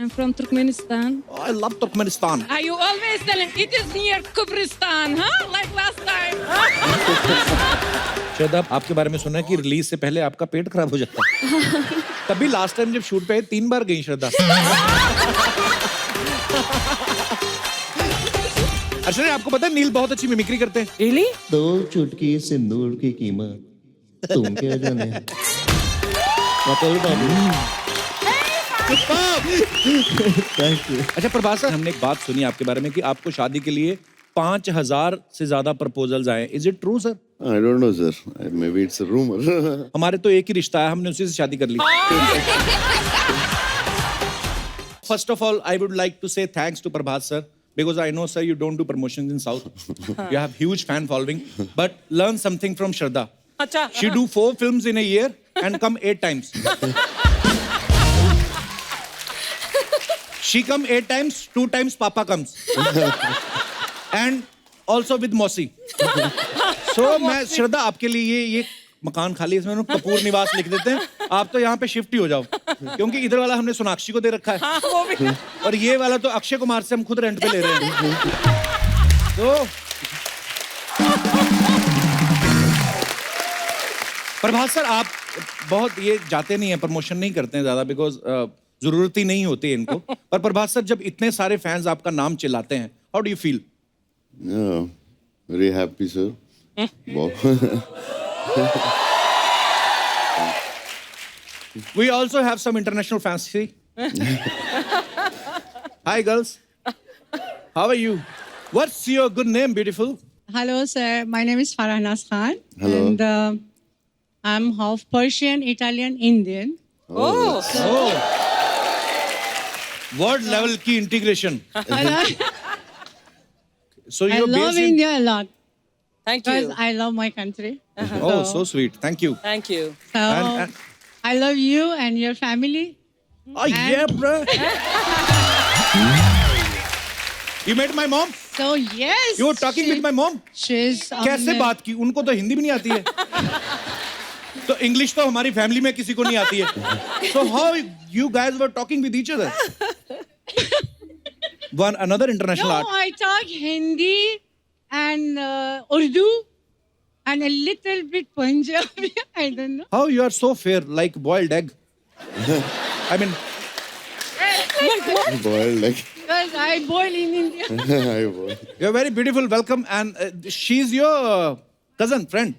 I'm from Turkmenistan. Oh, I love Turkmenistan. Are you always telling it is near Kubristan, huh? Like last time. शायद आपके बारे में सुना है कि रिलीज से पहले आपका पेट खराब हो जाता है। तभी लास्ट टाइम जब शूट पे आए 3 बार गई श्रद्धा। अर्चना, आपको पता है नील बहुत अच्छी मिमिक्री करते हैं। Really? 2 चुटकी सिंदूर की कीमत तुम क्या जाने। मतलब थैंक यू। अच्छा प्रभास सर, हमने एक बात सुनी आपके बारे में कि आपको शादी के लिए 5000 से ज्यादा प्रपोजल्स आए। Is it true sir? I don't know sir, maybe it's a rumor. हमारे तो एक ही रिश्ता है, हमने उसी से शादी कर ली। First of all, I would like to say thanks to Prabhas sir because I know sir you don't do promotions in South. You have huge fan following, but learn something from Shraddha. अच्छा। She do 4 films in a year and come 8 times. She come 8 times, 2 times Papa comes. And also with Mosi. So मैं श्रद्धा आपके लिए ये मकान खाली है, इसमें कपूर निवास लिख देते हैं। आप तो यहाँ पे शिफ्ट ही हो जाओ, क्योंकि इधर वाला हमने सोनाक्षी को दे रखा है। हाँ, वो भी। और ये वाला तो अक्षय कुमार से हम खुद रेंट पे ले रहे हैं। तो प्रभास सर, आप बहुत ये जाते नहीं हैं, प्रमोशन नहीं करते हैं ज्यादा, बिकॉज जरूरत ही नहीं होती है इनको। पर प्रभास सर, जब इतने सारे फैंस आपका नाम चिल्लाते हैं, how do you feel? Yeah, very happy sir. Wow. We also have some international fans. See? Hi girls. How are you? What's your good name, beautiful? Hello, sir. My name is Farah Naz Khan. Hello. And I'm half Persian, Italian, Indian. Oh. Word level की integration. So I you're love based in... India a lot Thank because you. I love my country. Oh, so sweet. Thank you. Thank you. So And- I love you and your family. Oh yeah, bro. You met my mom? So yes. You were talking with my mom? She's कैसे बात की? उनको तो हिंदी भी नहीं आती है। तो इंग्लिश तो हमारी फैमिली में किसी को नहीं आती है। So how you guys were talking with each other? One another international No, art. I talk Hindi and Urdu and a little bit Punjabi. I don't know. How you are so fair, like boiled egg. I mean, Boiled like Because I boil in India. I boil. you're very beautiful. Welcome, and she's your cousin, friend.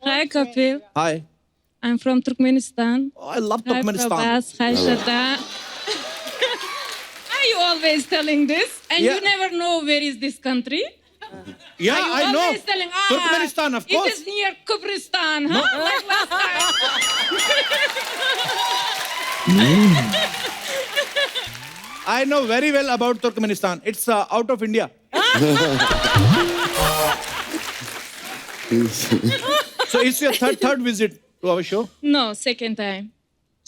Hi Kapil. Hi. I'm from Turkmenistan. Oh, I love Hi Turkmenistan. Prabhas. Hi Shraddha. Are you always telling this? And Yeah. you never know where is this country? Yeah, Are you I know. always telling, Turkmenistan, of course. It is near Kubristan, huh? Like last time. I know very well about Turkmenistan. It's out of India. So it's your third visit to our show. No, second time.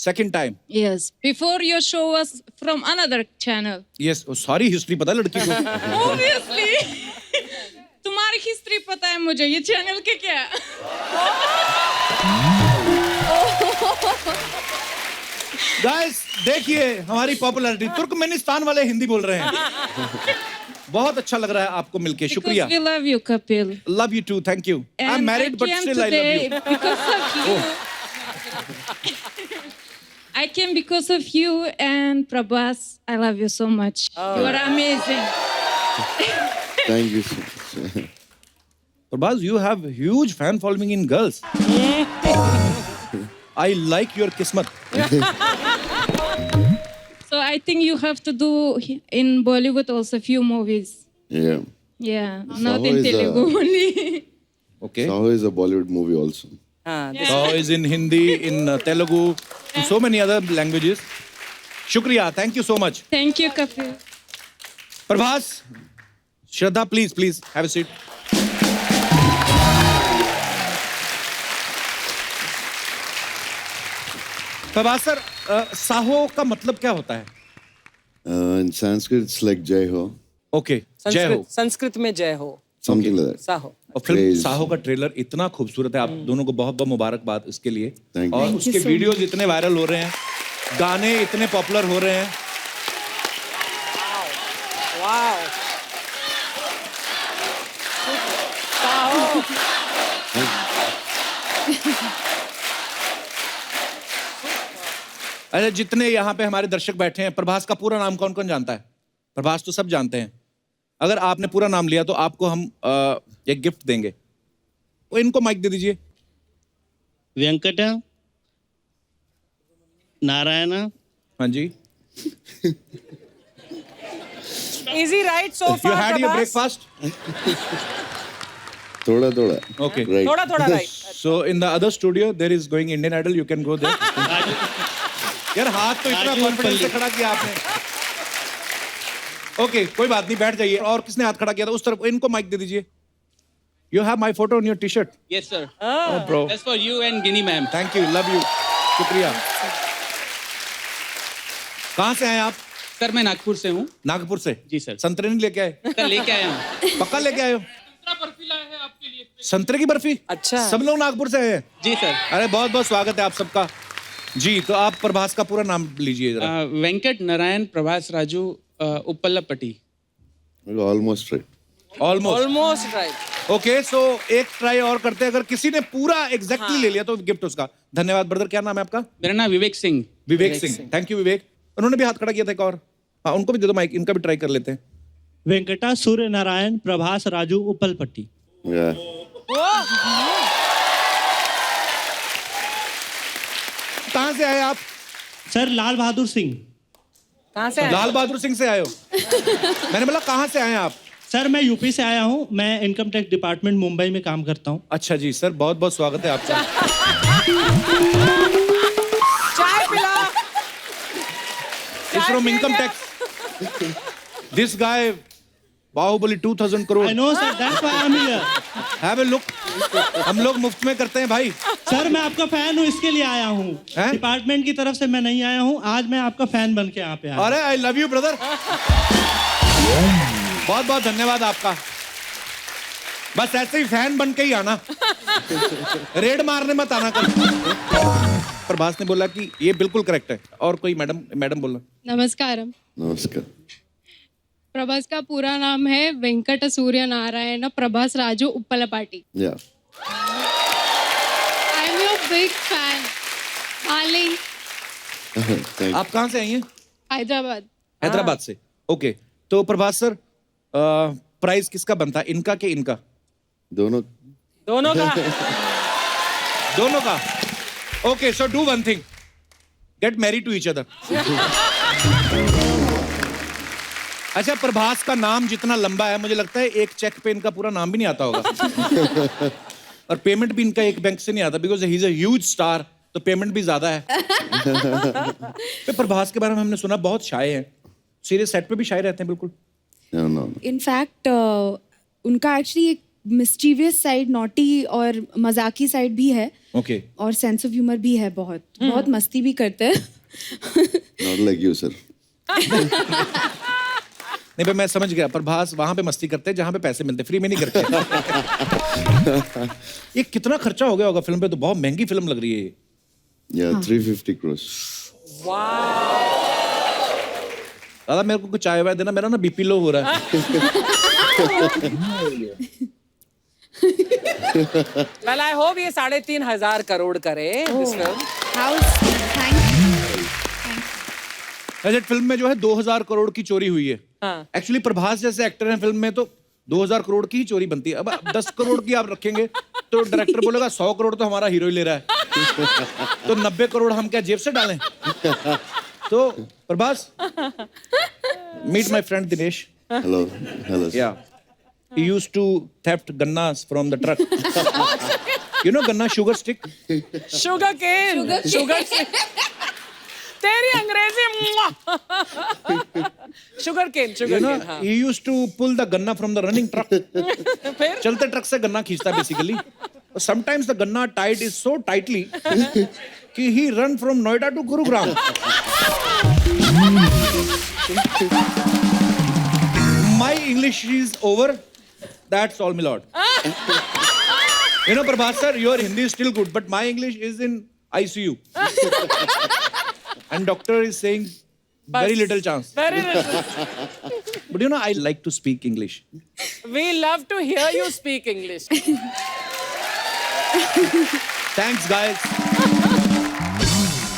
Second time. Yes. Before your show was from another channel. Yes. Oh, सारी history पता है लड़की को. Obviously. तुम्हारी history पता है मुझे, ये चैनल के क्या? Guys, देखिए हमारी पॉपुलैरिटी। तुर्कमेनिस्तान वाले हिंदी बोल रहे हैं। बहुत अच्छा लग रहा है आपको मिलके। शुक्रिया। Because we love you, Kapil. Love you too. Thank you. I'm And married, but came still I love today you. Because of you. I came because of you and Prabhas. I love you so much. You are amazing. Thank you so much. Prabhas, you have huge fan following in girls. I like your kismat. So I think you have to do in Bollywood also few movies. Yeah. Yeah, not in is a- Telugu only. Okay. Saho is a Bollywood movie also. हाँ, So is in Hindi, in Telugu, in so many other languages. Shukriya. Thank you so much. Thank you, Kapil. Prabhas, Shraddha, please have a seat. Prabhas sir, Saaho का मतलब क्या होता है? In Sanskrit, it's like Jai Ho. Okay, जय हो। संस्कृत में जय हो। Something like that. साहो। और फिल्म Praise. साहो का ट्रेलर इतना खूबसूरत है। आप दोनों को बहुत बहुत मुबारकबाद इसके लिए। Thank you. और उसके वीडियोज इतने वायरल हो रहे हैं। गाने इतने पॉपुलर हो रहे हैं। वाओ। अरे जितने यहाँ पे हमारे दर्शक बैठे हैं, प्रभास का पूरा नाम कौन कौन जानता है? प्रभास तो सब जानते हैं। अगर आपने पूरा नाम लिया तो आपको हम एक गिफ्ट देंगे। वो इनको माइक दे दीजिए। वेंकट नारायण। हाँ जी। Easy right so You far. had your Prabhas. breakfast? थोड़ा थोड़ा Okay. right. थोड़ा थोड़ा right. So in the other studio there is going Indian Idol. You can go there. यार हाथ तो इतना राजू कॉन्फिडेंस से पल्ली। खड़ा किया आपने। ओके कोई बात नहीं, बैठ जाइए। और किसने हाथ खड़ा किया था? उस तरफ इनको माइक दे दीजिए। You have my photo on your T-shirt. Yes, sir. Oh, bro. That's for you and Ginny ma'am. Thank you. Love you. शुक्रिया। कहाँ से आए आप? सर मैं नागपुर से हूँ। नागपुर से। जी सर। संतरे नहीं लेके आए? सर लेके आया हूँ। पक्का लेके आए हो? संतरे की बर्फी? अच्छा। सब लोग नागपुर से आए हैं? जी सर। अरे बहुत बहुत स्वागत है आप सबका। जी तो आप प्रभास का पूरा नाम लीजिए जरा। Venkat Narayan Prabhas Raju Uppalapati. Almost right. Almost. Almost right. Okay so एक ट्राई और करते हैं। अगर किसी ने पूरा एग्जैक्टली ले लिया तो गिफ्ट उसका। धन्यवाद ब्रदर। क्या नाम है आपका? मेरा नाम विवेक सिंह। विवेक सिंह। थैंक यू विवेक। उन्होंने भी हाथ खड़ा किया था एक और। हाँ उनको भी दे दो माइक, इनका भी ट्राई कर लेते हैं। वेंकटा सूर्य नारायण प्रभास राजू उपलपट्टी। Yeah. कहाँ से आए आप? सर लाल बहादुर सिंह। कहाँ से आए? लाल बहादुर सिंह से आए हो? मैंने बोला कहाँ से आए हैं आप? सर मैं यूपी से आया हूँ। मैं इनकम टैक्स डिपार्टमेंट मुंबई में काम करता हूँ। अच्छा जी सर, बहुत बहुत स्वागत है आपका। चाय पिला। It's from income tax. This guy, Baahubali 2000 crore. I know sir, that's why I am here. Have a look. हम लोग मुफ्त में करते हैं भाई। सर मैं आपका फैन हूँ, इसके लिए आया हूँ। हैं? डिपार्टमेंट की तरफ से मैं नहीं आया हूँ। आज मैं आपका फैन बन के यहाँ पे आया। अरे आई लव यू ब्रदर। बहुत बहुत धन्यवाद आपका। बस ऐसे ही फैन बन के ही आना, रेड मारने मत आना कर। प्रभास ने बोला कि ये बिल्कुल करेक्ट है। और कोई मैडम बोला। नमस्कारम। नमस्कार। प्रभास का पूरा नाम है Venkat Surya Narayan Prabhas Raju Uppalapati. Yeah. I am your big fan. Darling. Thank you. आप कहाँ से आई हैं? हैदराबाद। हैदराबाद से। ओके तो प्रभास सर, प्राइस किसका बनता है, इनका कि इनका? दोनों दोनों का। दोनों का। Okay so do one thing, get married to each other. अच्छा प्रभास का नाम जितना लंबा है मुझे लगता है एक चेक पे इनका पूरा नाम भी नहीं आता होगा। और पेमेंट भी इनका एक बैंक से नहीं आता, because he is a huge star, तो पेमेंट भी ज्यादा है। तो प्रभास के बारे में हमने सुना बहुत शाय है, सीरियस सेट पे भी शाय रहते हैं बिल्कुल। no. इनफैक्ट उनका एक्चुअली एक मिस्चीवियस साइड, नॉटी और मजाकी साइड भी है। ओके और सेंस ऑफ ह्यूमर भी है, बहुत मस्ती भी करते हैं। Not like you, sir. नहीं भाई मैं समझ गया, प्रभास वहां पे मस्ती करते हैं जहां पे पैसे मिलते, फ्री में नहीं करते। ये कितना खर्चा हो गया होगा फिल्म पे? तो बहुत महंगी फिल्म लग रही है ये। Yeah, 350 crores. दादा मेरे को कुछ चाय वाय देना, मेरा ना बीपी लो हो रहा है। Well, I hope ये 3,500 करोड़ करे this film. वैसे फिल्म में जो है 2000 करोड़ की चोरी हुई है। हाँ। एक्चुअली प्रभास जैसे एक्टर हैं फिल्म में तो 2000 करोड़ की ही चोरी बनती है। अब 10 करोड़ की आप रखेंगे तो डायरेक्टर बोलेगा 100 करोड़ तो हमारा हीरो ही ले रहा है, तो 90 करोड़ हम क्या जेब से डालें? तो Prabhas, meet my friend Dinesh. Hello. Hello. sir. Yeah. He used to theft gannas from the truck. You know ganna, sugar stick? Sugar cane. Sugar cane. तेरी अंग्रेजी। Sugar cane. You Sugar know, cane. हाँ। he used to pull the ganna from the running truck. फिर चलते truck से गन्ना खींचता basically. Sometimes the ganna tied is so tightly कि he run from Noida to Gurugram. My English is over. That's all, my lord. You know, Prabhas sir, your Hindi is still good, but my English is in ICU. And doctor is saying very little chance. Very little. But you know, I like to speak English. We love to hear you speak English. Thanks guys.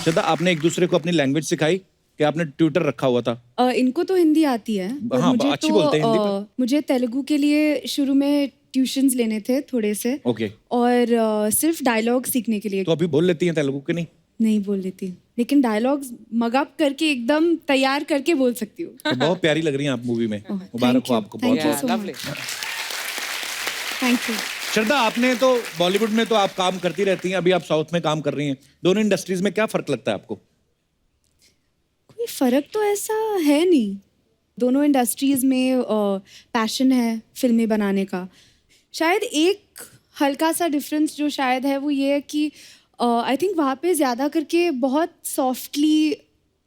श्रद्धा, आपने एक दूसरे को अपनी language सिखाई कि आपने tutor रखा हुआ था? इनको तो हिंदी आती है, पर हाँ, मुझे अच्छी बोलते हैं हिंदी पर। मुझे तेलुगु के लिए शुरू में ट्यूशंस लेने थे थोड़े से। Okay. और सिर्फ डायलॉग सीखने के लिए। तो अभी बोल लेती हैं तेलुगु के? नहीं बोल लेती, लेकिन डायलॉग्स मगअप करके एकदम तैयार करके बोल सकती हूँ। तो बहुत प्यारी लग रही हैं आप मूवी में। मुबारक हो आपको बहुत। Thank you so Lovely. much. Thank you. श्रद्धा, आपने तो बॉलीवुड में तो आप काम करती रहती हैं, अभी आप साउथ में काम कर रही हैं। दोनों इंडस्ट्रीज में क्या फर्क लगता है आपको? कोई फर्क तो ऐसा है नहीं। दोनों इंडस्ट्रीज में पैशन है फिल्में बनाने का। शायद एक हल्का सा डिफरेंस जो शायद है वो ये है कि आई थिंक वहाँ पे ज़्यादा करके बहुत सॉफ्टली,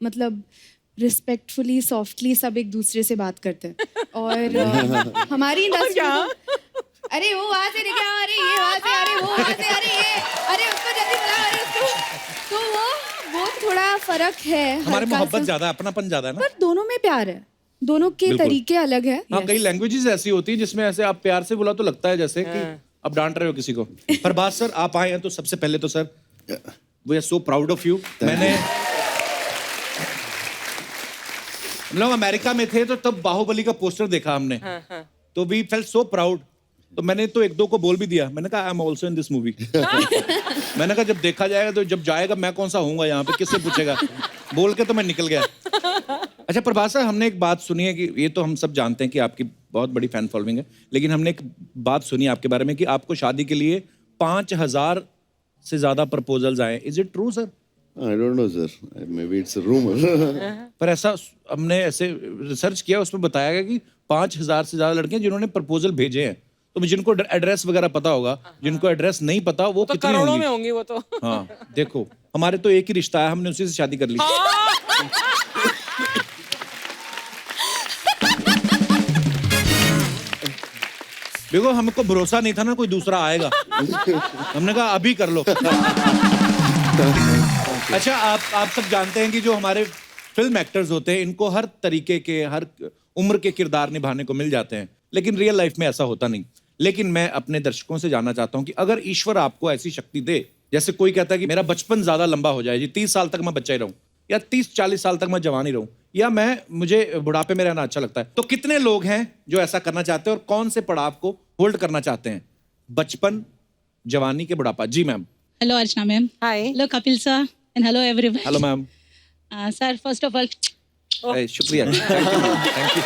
मतलब रिस्पेक्टफुली सॉफ्टली सब एक दूसरे से बात करते हैं। और हमारी इंडस्ट्री में अरे वो वहाँ से लेके आओ, अरे ये वहाँ से, अरे वो वहाँ से, अरे ये, अरे उसको जल्दी बुलाओ, अरे उसको। तो वो थोड़ा फर्क है। हमारे हल्का मोहब्बत सा। ज्यादा है, अपनापन ज्यादा है ना। पर दोनों में प्यार है, दोनों के बिल्कुल। तरीके अलग है। हाँ, कई लैंग्वेजेस ऐसी होती है जिसमें ऐसे आप प्यार से बोला तो लगता है जैसे कि आप डांट रहे हो किसी को। पर बात सर, आप आए हैं तो सबसे पहले तो sir we are so proud of you. मैंने हम लोग अमेरिका में थे तो तब बाहुबली का पोस्टर देखा हमने, तो वी फेल्ट सो प्राउड। तो मैंने तो एक दो को बोल भी दिया, मैंने कहा I am also in this movie. मैंने कहा जब देखा जाएगा तो जब जाएगा मैं कौन सा होऊंगा यहाँ पे, किससे पूछेगा, बोल के तो मैं निकल गया। अच्छा प्रभास सर, हमने एक बात सुनी है कि ये तो हम सब जानते हैं कि आपकी बहुत बड़ी फैन फॉलोइंग है, लेकिन हमने एक बात सुनी है आपके बारे में कि आपको शादी के लिए 5,000 से ज्यादा प्रपोजल्स आए। Is it true sir? I don't know, sir. Maybe it's a rumor. पर ऐसा हमने ऐसे रिसर्च किया, उसमें बताया गया कि 5,000 से ज्यादा लड़कियां जिन्होंने प्रपोजल भेजे हैं। तो जिनको एड्रेस वगैरह पता होगा, जिनको एड्रेस नहीं पता वो तो कितनी करोड़ों होंगी? में होंगी वो तो। हाँ देखो, हमारे तो एक ही रिश्ता है, हमने उसी से शादी कर ली। देखो हमको भरोसा नहीं था ना कोई दूसरा आएगा, हमने कहा अभी कर लो। अच्छा, आप सब जानते हैं कि जो हमारे फिल्म एक्टर्स होते हैं इनको हर तरीके के, हर उम्र के किरदार निभाने को मिल जाते हैं, लेकिन रियल लाइफ में ऐसा होता नहीं। लेकिन मैं अपने दर्शकों से जानना चाहता हूं कि अगर ईश्वर आपको ऐसी शक्ति दे, जैसे कोई कहता है कि मेरा बचपन ज्यादा लंबा हो जाए जी, 30 साल तक मैं बच्चा ही रहूं, या 30-40 साल तक मैं जवान ही रहूं, या मुझे बुढ़ापे में रहना अच्छा लगता है, तो कितने लोग हैं जो ऐसा करना चाहते हैं और कौन से पड़ाव को होल्ड करना चाहते हैं? बचपन, जवानी के बुढ़ापा। जी ma'am. Hello, Archana ma'am. Hi. Hello, Kapil sir. And hello, everyone. Hello ma'am. Sir, first of all, शुक्रिया। Thank you.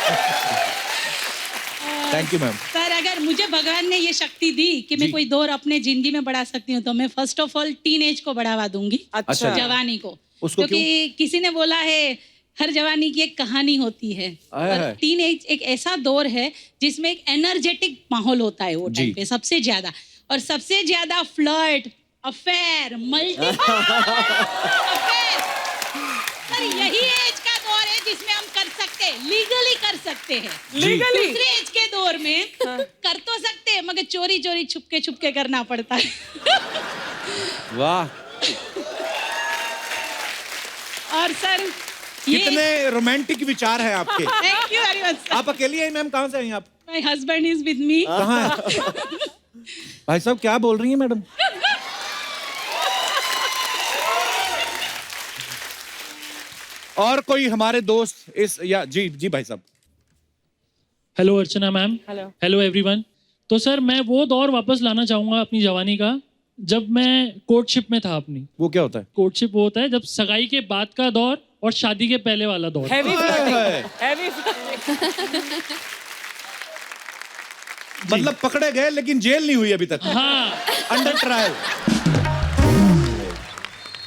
Thank you ma'am. Sir अगर मुझे भगवान ने ये शक्ति दी कि मैं कोई दौर अपने जिंदगी में बढ़ा सकती हूँ, तो मैं फर्स्ट ऑफ ऑल टीनेज को बढ़ावा दूंगी। अच्छा। जवानी को। उसको क्योंकि किसी ने बोला है हर जवानी की एक कहानी होती है, और टीनेज एक ऐसा दौर है जिसमें एक एनर्जेटिक माहौल होता है वो टाइम पे सबसे ज्यादा, और सबसे ज्यादा flirt, affair, multi affair. Sir यही एज का दौर है जिसमें हम कर सकते हैं, लीगली कर सकते हैं। लीगली? दूसरे एज के दौर में कर तो सकते हैं, मगर चोरी चोरी छुपके करना पड़ता है। वाह, और सर कितने रोमांटिक विचार हैं आपके। Thank you very much. आप अकेली हैं मैम? कहाँ से आई आप? My husband is with me. कहाँ है? भाई साहब क्या बोल रही हैं मैडम? और कोई हमारे दोस्त इस या जी भाई साहब। हेलो अर्चना मैम। Hello everyone. तो सर मैं वो दौर वापस लाना चाहूंगा अपनी जवानी का जब मैं कोर्टशिप में था अपनी। वो क्या होता है? कोर्टशिप वो होता है जब सगाई के बाद का दौर और शादी के पहले वाला दौर। Heavy flirting. Heavy flirting. मतलब पकड़े गए लेकिन जेल नहीं हुई अभी तक। हाँ, अंडर ट्रायल।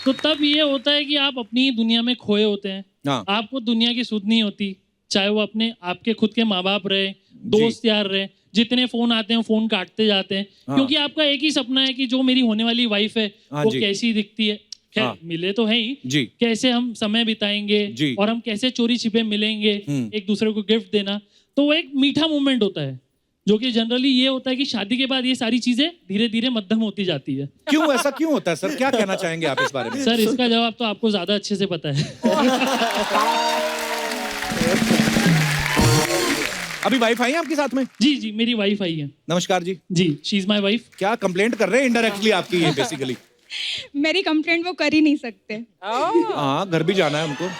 तो तब ये होता है कि आप अपनी दुनिया में खोए होते हैं। हाँ। आपको दुनिया की सुध नहीं होती, चाहे वो अपने आपके खुद के माँ बाप रहे, दोस्त यार रहे, जितने फोन आते हैं फोन काटते जाते हैं। हाँ। क्योंकि आपका एक ही सपना है कि जो मेरी होने वाली वाइफ है हाँ वो जी। कैसी दिखती है। खैर हाँ। मिले तो है ही जी। कैसे हम समय बिताएंगे जी। और हम कैसे चोरी छिपे मिलेंगे, एक दूसरे को गिफ्ट देना, तो वो एक मीठा मोमेंट होता है जो कि जनरली ये होता है कि शादी के बाद ये सारी चीजें धीरे धीरे मध्यम होती जाती है। क्यों ऐसा क्यों होता है सर? क्या कहना चाहेंगे आप इस बारे में? सर इसका जवाब तो आपको ज्यादा अच्छे से पता है। अभी वाइफ आई है आपके साथ में? जी जी, मेरी वाइफ आई है। नमस्कार जी। जी, शी इज माई वाइफ। क्या कंप्लेंट कर रहे हैं इनडायरेक्टली आपकी ये बेसिकली? मेरी कंप्लेंट वो कर ही नहीं सकते। हाँ, घर भी जाना है उनको।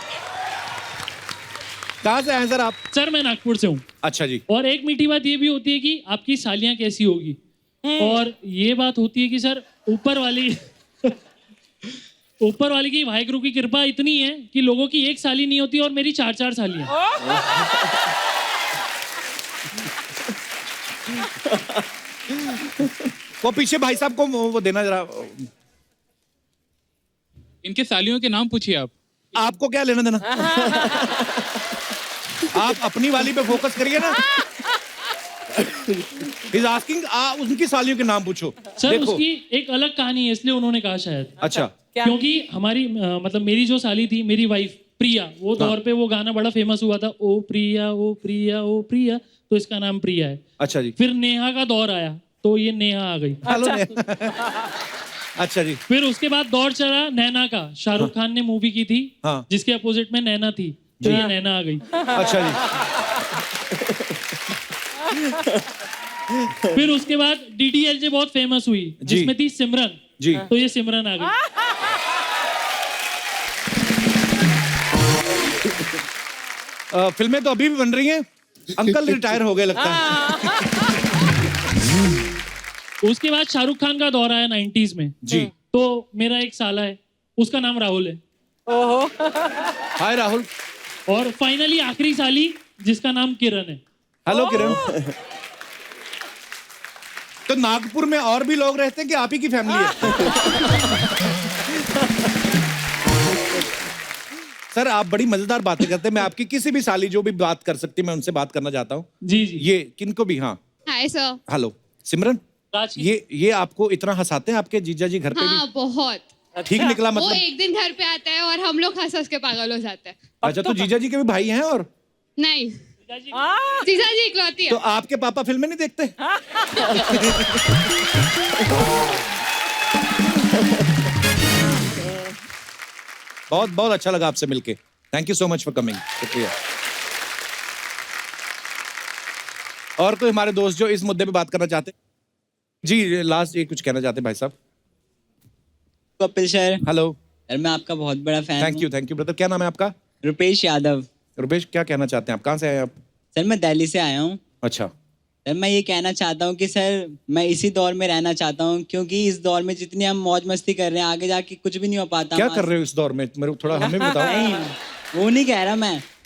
कहाँ से आए सर आप? सर मैं नागपुर से हूँ। अच्छा जी। और एक मीठी बात ये भी होती है कि आपकी सालियाँ कैसी होगी, और ये बात होती है कि सर ऊपर वाली की वाहिगुरु की कृपा इतनी है कि लोगों की एक साली नहीं होती और मेरी 4-4 सालियाँ। वो पीछे भाई साहब को वो देना जरा। इनके सालियों के नाम पूछिए आप। आपको क्या लेना देना? आप अपनी वाली पे फोकस करिए ना। He's asking, उनकी सालियों के नाम पूछो। सर देखो। उसकी एक अलग कहानी है, इसलिए उन्होंने कहा शायद। अच्छा। क्योंकि हमारी मतलब मेरी जो साली थी, मेरी वाइफ प्रिया, वो दौर पे वो गाना बड़ा फेमस हुआ था, ओ प्रिया ओ प्रिया ओ प्रिया, तो इसका नाम प्रिया है। अच्छा जी। फिर नेहा का दौर आया तो ये नेहा आ गई। अच्छा जी। फिर उसके बाद दौर चला नैना का, शाहरुख खान ने मूवी की थी हाँ। जिसके अपोजिट में नैना थी, तो ये नैना आ गई। अच्छा जी। फिर उसके बाद DDLJ बहुत फेमस हुई, जिसमें थी सिमरन जी, तो ये सिमरन आ गई। फिल्में तो अभी भी बन रही हैं। अंकल रिटायर हो गए लगता है। उसके बाद शाहरुख खान का दौर आया 90s में जी। तो मेरा एक साला है, उसका नाम राहुल है। हाय राहुल। और फाइनली आखिरी साली जिसका नाम किरण है। हेलो किरण। तो नागपुर में और भी लोग रहते हैं कि आप ही की फैमिली है? सर आप बड़ी मजेदार बातें करते हैं। मैं आपकी किसी भी साली जो भी बात कर सकती, मैं उनसे बात करना चाहता हूँ। जी जी। ये किनको भी? हाँ हाय सर। हेलो सिमरन। राज की- ये आपको इतना हंसाते हैं आपके जीजा जी घर पे हाँ भी? बहुत। ठीक निकला वो मतलब? एक दिन घर पे आता है और हम लोग हंस हंस के पागल हो जाते हैं। अच्छा, तो जीजा जी के भी भाई हैं? और नहीं, जीजा जी इकलौती है। तो आपके पापा फिल्में नहीं देखते? बहुत बहुत अच्छा लगा आपसे मिलके। Thank you so much for coming. शुक्रिया। और कोई हमारे दोस्त जो इस मुद्दे पे बात करना चाहते? जी लास्ट ये कुछ कहना चाहते भाई साहब? Kapil sir, hello. यार मैं आपका बहुत बड़ा फैन थैंक यू ब्रदर। क्या नाम है आपका? रुपेश यादव। रुपेश, क्या कहना चाहते हैं आप? कहाँ से आए आप? सर मैं दिल्ली से आया हूँ। अच्छा। सर मैं ये कहना चाहता हूँ कि सर मैं इसी दौर में रहना चाहता हूँ, क्योंकि इस दौर में जितनी हम मौज मस्ती कर रहे हैं आगे जाके कुछ भी नहीं हो पाता। क्या कर रहे हो इस दौर में? मेरे को थोड़ा हमें भी बताओ। नहीं, वो नहीं कह रहा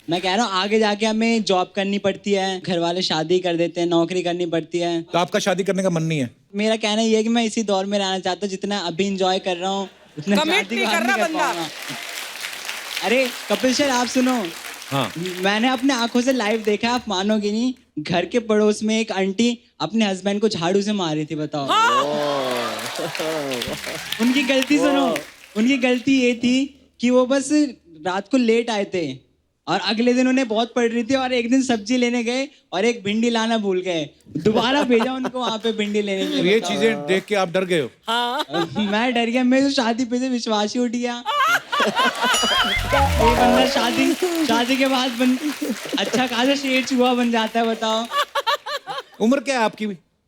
मैं कह रहा हूँ आगे जाके हमें जॉब करनी पड़ती है, घर वाले शादी कर देते हैं, नौकरी करनी पड़ती है। तो आपका शादी करने का मन नहीं है? मेरा कहना ये है कि मैं इसी दौर में रहना चाहता हूँ, जितना अभी इंजॉय कर रहा हूँ उतना Commit शादी नहीं के बाद कर रहा नहीं कर बंदा। पाऊंगा। अरे कपिल सर आप सुनो, हाँ। मैंने अपने आंखों से लाइव देखा, आप मानोगे नहीं, घर के पड़ोस में एक आंटी अपने हस्बैंड को झाड़ू से मार रही थी। बताओ। उनकी गलती सुनो, उनकी गलती ये थी कि वो बस रात को लेट आए थे और अगले दिन उन्हें बहुत पड़ रही थी, और एक दिन सब्जी लेने गए और एक भिंडी लाना भूल गए, दोबारा भेजा उनको वहां पे भिंडी लेने के लिए। ये बताओ। चीजें देख के आप डर गए हो? मैं डर गया, मेरे तो शादी पे से विश्वास ही उठ गया। ये बंदा शादी के बाद अच्छा खासा शेर चूहा बन जाता है। बताओ। उम्र क्या है आपकी?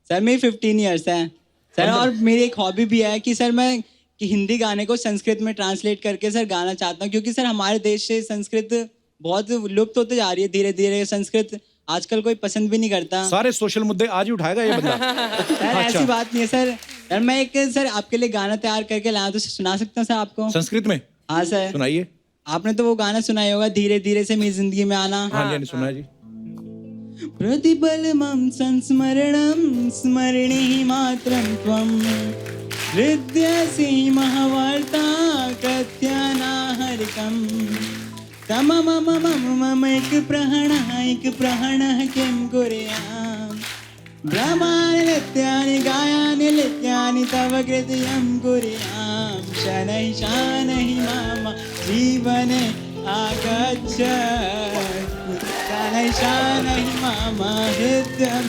सर मेरी 15 ईयर्स है सर, और मेरी एक हॉबी भी है कि सर मैं हिंदी गाने को संस्कृत में ट्रांसलेट करके सर गाना चाहता हूँ, क्योंकि सर हमारे देश से संस्कृत बहुत लुप्त होते जा रही है धीरे धीरे। संस्कृत आजकल कोई पसंद भी नहीं करता। सारे सोशल मुद्दे आज ही उठाएगा ये बंदा। सर ऐसी बात नहीं है सर। सर मैं एक सर आपके लिए गाना तैयार करके लाया, तो सुना सकता हूँ सर आपको? संस्कृत में? हाँ सर सुनाइए। आपने तो वो गाना सुना ही होगा, धीरे धीरे से मेरी जिंदगी में आना। हाँ जी, सुना है जी। प्रतिबलमं संस्मरणं स्मरणे मात्रं त्वं हृद्यसि महावार्ता कथ्यानाहरिकम् तम मम मम मम एक प्रहणः किं कुर्याम् ब्रह्माणि नित्यानि गायानि नित्यानि तव कृत्यं कुर्याम् शनैः शनैः मम जीवने आगच्छ शनैः शनैः मम हृदयं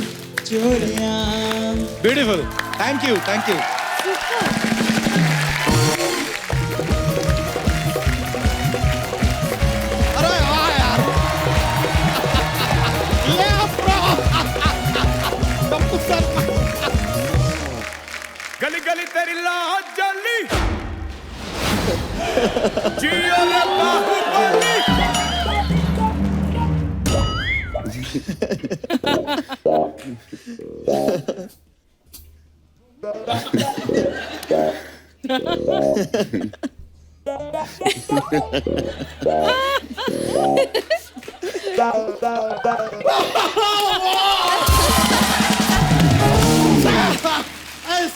चोरियां। Beautiful, thank you, thank you. अरे वाह यार, ले ब्रो, गली गली तेरी लाज जली जियो रे Baahubali.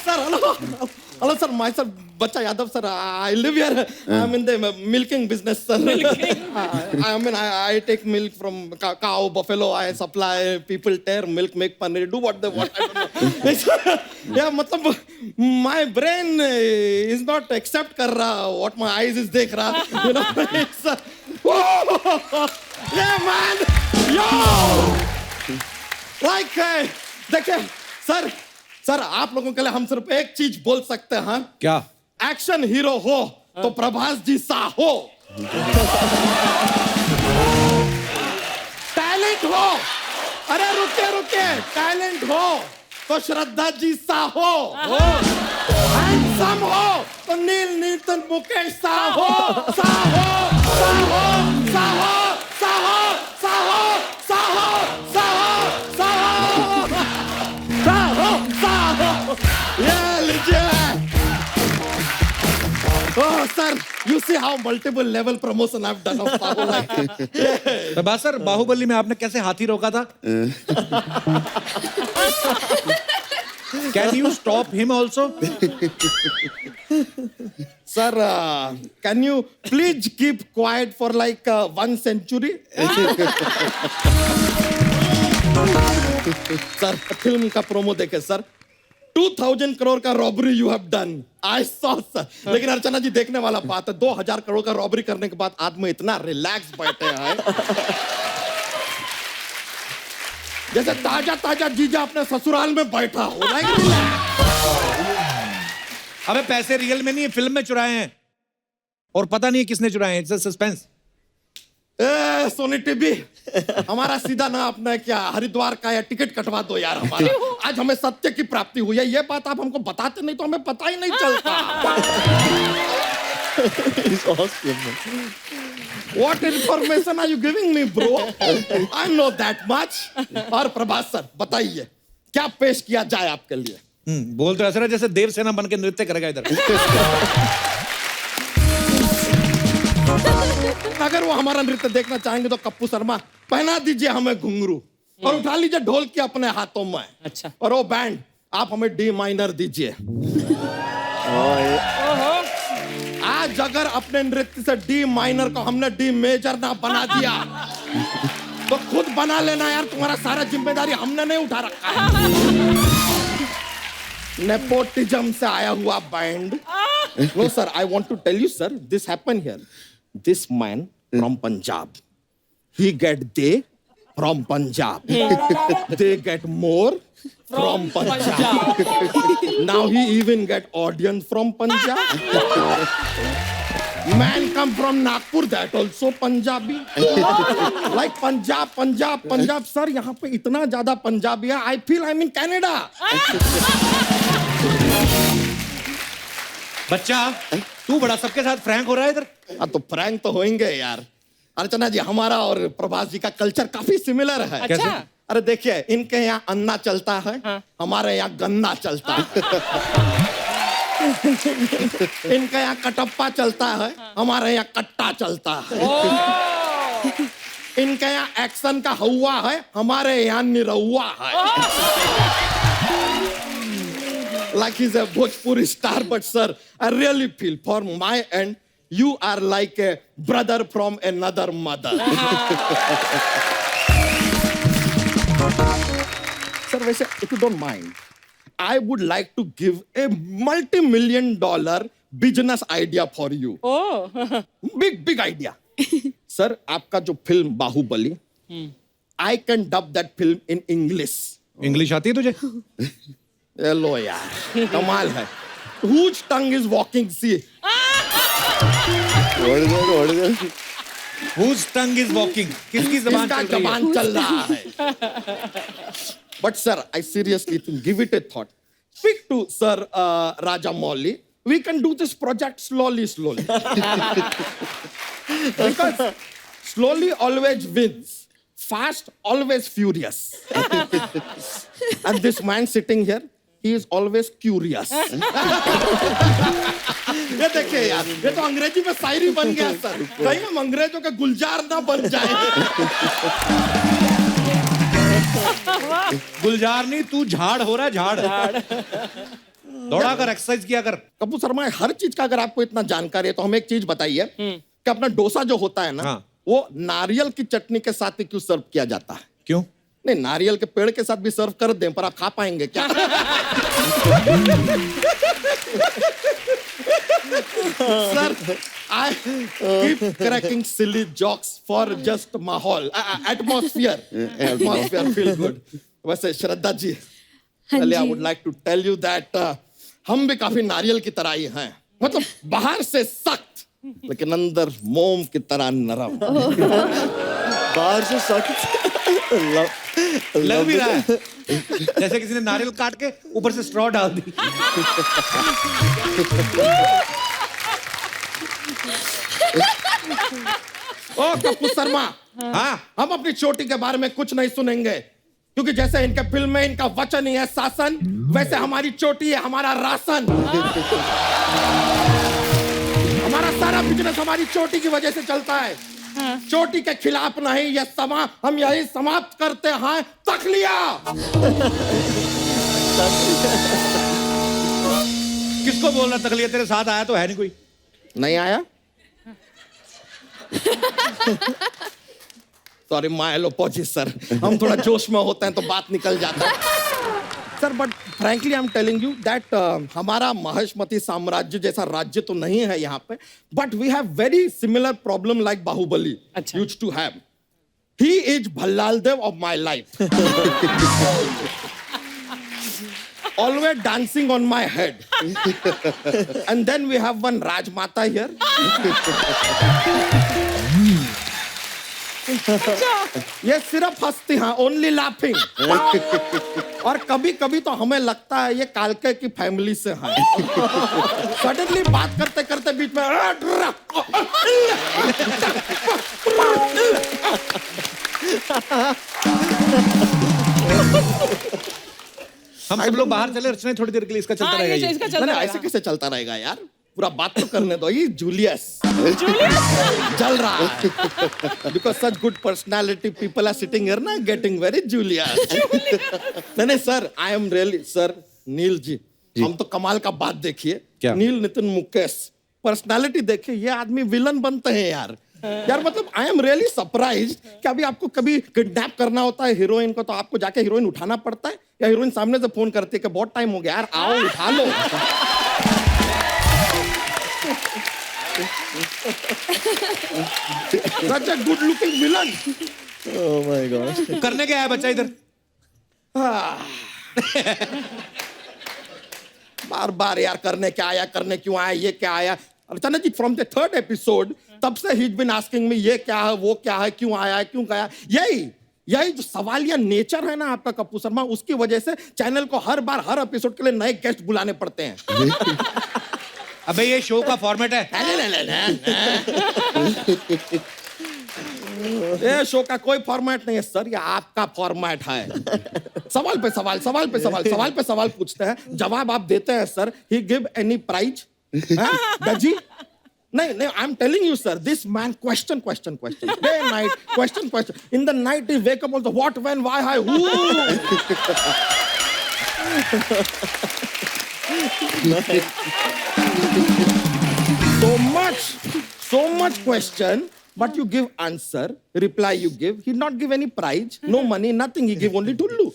Sir hello sir, my sir बच्चा Yadav sir, I live here, I am in the milking business sir. I mean I take milk from cow buffalo, I supply people their milk, make paneer, do what they want, I don't know. या मतलब my brain is not accept कर रहा what my eyes is देख रहा, you know. It's yeah man, yo like देखिए sir, sir आप लोगों के लिए हम सिर्फ एक चीज बोल सकते हैं। क्या? एक्शन हीरो हो तो प्रभास जी सा हो, टैलेंट हो, अरे रुके रुके, टैलेंट हो तो श्रद्धा जी सा हो, हैंडसम हो तो नील नीतन मुकेश सा हो, सा हो, सा हो, सा हो, सा हो, सा हो, सा हो, सा हो, सा हो, सा हो, सा हो, ये लीजिए। Oh, sir, you see how multiple level promotion I've done of Bahubali. Prabhas sir, Baahubali में आपने कैसे हाथी रोका था? Can you stop him also? Sir, can you please keep quiet for like 1 century? Sir film का प्रोमो देखे सर, 2000 करोड़ का robbery you have done, I saw sir. लेकिन अर्चना जी देखने वाला बात है, 2000 करोड़ का रॉबरी करने के बाद आदमी इतना रिलैक्स बैठे हैं जैसे ताजा ताजा जीजा अपने ससुराल में बैठा हो। अबे पैसे रियल में नहीं है, फिल्म में चुराए हैं और पता नहीं है किसने चुराए हैं। It's suspense. A Sony TV, हमारा सीधा ना अपना क्या हरिद्वार का या टिकट कटवा दो यार हमारा। आज हमें सत्य की प्राप्ति हुई है, ये बात आप हमको बताते नहीं तो हमें पता ही नहीं चलता। What information are you giving me, bro? I know that much. और प्रभास सर बताइए क्या पेश किया जाए आपके लिए? बोल तो ऐसा रहा जैसे देवसेना बन के नृत्य करेगा इधर। अगर वो हमारा नृत्य देखना चाहेंगे तो कप्पू शर्मा पहना दीजिए हमें घुंघरू और उठा लीजिए ढोल की अपने हाथों में। अच्छा। और वो बैंड आप हमें डी माइनर दीजिए। आज अगर अपने नृत्य से डी माइनर को हमने डी मेजर ना बना दिया तो खुद बना लेना यार, तुम्हारा सारा जिम्मेदारी हमने नहीं उठा रखा है। नेपोटिज्म से आया हुआ band. No sir, I want to tell you sir, this happen here. This man from Punjab, he get they from Punjab. They get more from Punjab. Now he even get audience from Punjab. Man come from Nagpur, that also Punjabi. Like Punjab, Punjab, Punjab. Sir, यहाँ पे इतना ज़्यादा पंजाबी है, I feel I'm in Canada. बच्चा तू बड़ा सबके साथ फ्रैंक हो रहा है इधर। हाँ तो फ्रैंक तो होंगे यार। अर्चना जी, हमारा और प्रभास जी का कल्चर काफी सिमिलर है। अच्छा। अरे देखिए, इनके यहाँ अन्ना चलता है, हमारे यहाँ गन्ना चलता है। इनके यहाँ कटप्पा चलता है, हमारे यहाँ कट्टा चलता है। इनके यहाँ एक्शन का हवा है, हमारे यहाँ निरहुआ है। Like he's a Bhojpuri star, but sir, I really feel for my end, you are like a brother from another mother. Sir, वैसे if you don't mind, I would like to give a multi-million-dollar business idea for you. Oh, big idea. Sir, आपका जो film Baahubali, I can dub that film in English. English आती है तुझे? ये लो यार, कमाल है. Whose tongue is walking? See. Whose tongue is walking? किसकी ज़बान किसका चल रही है? ज़बान चल रहा है? But sir, I seriously think, give it a thought. Speak to Sir Rajamouli. We can do this project slowly. Because slowly always wins. Fast always furious. And this man sitting here, he is always curious. ये देखिए यार, ये तो अंग्रेजी में शायरी बन गया sir. कहीं हम अंग्रेजों के गुलजार ना बन जाए. गुलजार नहीं, तू झाड़ हो रहा है, झाड़. दौड़ा कर, एक्सरसाइज किया कर. कपूर शर्मा, हर चीज का अगर आपको इतना जानकारी है तो हमें एक चीज बताइए कि अपना डोसा जो होता है ना, वो नारियल की चटनी के साथ ही क्यों सर्व किया जाता है? क्यों? नहीं, नारियल के पेड़ के साथ भी सर्व कर दें, पर आप खा पाएंगे क्या? Sir, I keep cracking silly jokes for just माहौल, atmosphere feel good. वैसे श्रद्धा जी, पहले I would like to tell you that हम भी काफी नारियल की तरह ही हैं. मतलब बाहर से सख्त, लेकिन अंदर मोम की तरह नरम. बाहर से सख्त, लग भी रहा है जैसे किसी ने नारियल काट के ऊपर से स्ट्रॉ डाल दी. ओ कपूर शर्मा, हाँ, हम अपनी चोटी के बारे में कुछ नहीं सुनेंगे, क्योंकि जैसे इनके फिल्म में इनका वचन ही है शासन, वैसे हमारी चोटी है हमारा राशन. हमारा सारा बिजनेस हमारी चोटी की वजह से चलता है. चोटी के खिलाफ नहीं, यह समा हम यही समाप्त करते हैं. तखलिया. किसको बोलना तकलीफ? तेरे साथ आया तो है नहीं कोई? नहीं आया? Sorry, my apology sir. हम थोड़ा जोश में होते हैं तो बात निकल जाता है. Sir, but frankly I am telling you that हमारा महेशमती साम्राज्य जैसा राज्य तो नहीं है यहाँ पे, but we have very similar problem like Baahubali used to have. He is Bhallala Deva of my life. Always dancing on my head. And then we have one Rajmata here. ये सिर्फ हंसती हैं, only laughing. और कभी कभी तो हमें लगता है ये कालके की फैमिली से हैं. सडनली बात करते करते बीच में हम सब लोग बाहर चले, रचना थोड़ी देर के लिए इसका चलता रहेगा. ये इसका चलता ऐसे कैसे चलता रहेगा यार? पूरा बात तो करने दो. ये जूलियस जल रहा है. Because such good personality people are sitting here ना, getting very Julius. नहीं sir, I am really sir. Neel ji, हम तो कमाल का बात देखिए. नील नितिन मुकेश पर्सनालिटी देखिए, ये आदमी विलन बनते हैं यार. मतलब आई एम रियली सरप्राइज्ड कि अभी आपको कभी किडनैप करना होता है हीरोइन को, तो आपको जाके हीरोइन उठाना पड़ता है, या हीरोइन सामने से फोन करती है कि बहुत टाइम हो गया यार, आओ उठा लो. Such a good looking villain. Oh my God. करने क्या है बच्चा इधर? बार बार यार करने क्या आया, करने क्यों आया, ये क्या आया. अर्चना जी, फ्रॉम द 3rd episode तब से ही बीन आस्किंग मी ये क्या है, वो क्या है, क्यों आया, क्यों गया. यही जो सवालिया नेचर है ना आपका कपूर शर्मा, उसकी वजह से चैनल को हर बार हर एपिसोड के लिए नए गेस्ट बुलाने पड़ते हैं. अबे ये शो का फॉर्मेट है. ये शो का कोई फॉर्मेट नहीं है सर, ये आपका फॉर्मेट है. सवाल पे सवाल, सवाल पे सवाल, सवाल पे सवाल पूछते हैं, जवाब आप देते हैं सर. ही गिव एनी प्राइज? दजी? नहीं, I am telling you sir, this man question day night, question. In the night he wake up also, what, when, why, how, who. So much question, but you give answer, reply you give. He not give any prize, no money, nothing. He give only tullu.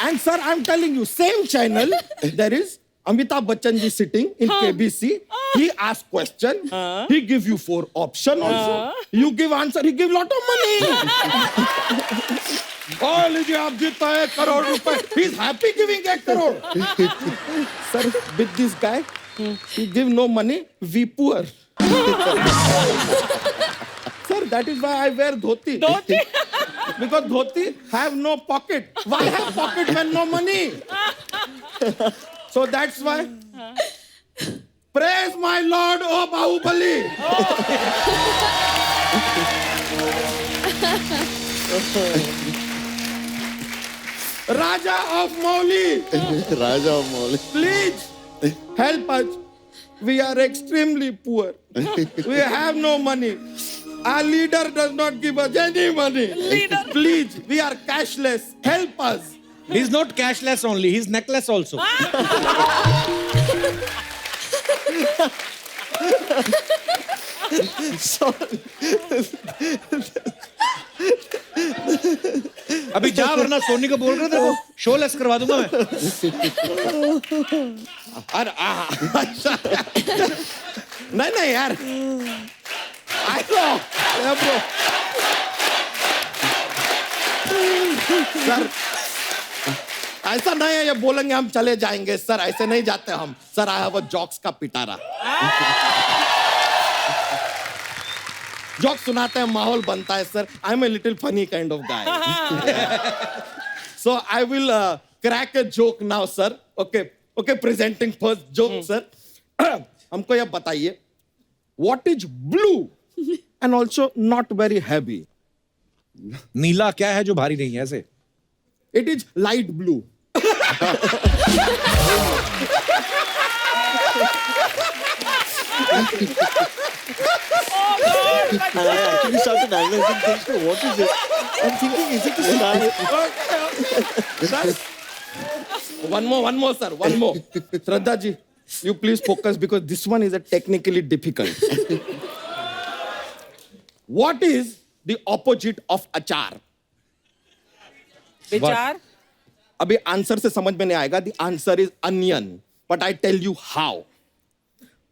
And sir, I'm telling you, same channel, there is Amitabh Bachchan ji sitting in KBC. He asks question. He give you 4 option also. You give answer. He give lot of money. Oh, लीजिए आप जीता 1 करोड़ रुपए. He's happy giving 1 crore. Sir, with this guy, he give no money. We poor. Sir, that is why I wear dhoti. Dhoti? Because dhoti have no pocket. Why have pocket when no money? So that's why. Praise my Lord, oh Bahubali. Raja of Mauli. Raja of Mauli. Please help us. We are extremely poor. We have no money. Our leader does not give us any money. Please, we are cashless. Help us. He's not cashless only, he's necklace also. अभी जा वरना सोनी को बोल रहे थे वो show less करवा दूंगा मैं. अरे नहीं यार. I know. Yeah, bro. Sir ऐसा नहीं है ये बोलेंगे हम चले जाएंगे सर ऐसे नहीं जाते हम sir I have a jokes का पिटारा जॉक सुनाते हैं माहौल बनता है sir I am a little funny kind of guy so I will crack a joke now sir okay okay presenting first joke sir हमको ये बताइए what is blue and also not very heavy नीला क्या है जो भारी नहीं है ऐसे it is light blue And I actually started analyzing things. So what is it? I'm thinking, is it a sky? Sir, one more, sir. One more. Shraddha ji, you please focus because this one is a technically difficult. What is the opposite of achar? विचार. अभी answer से समझ में नहीं आएगा. The answer is onion. But I tell you how.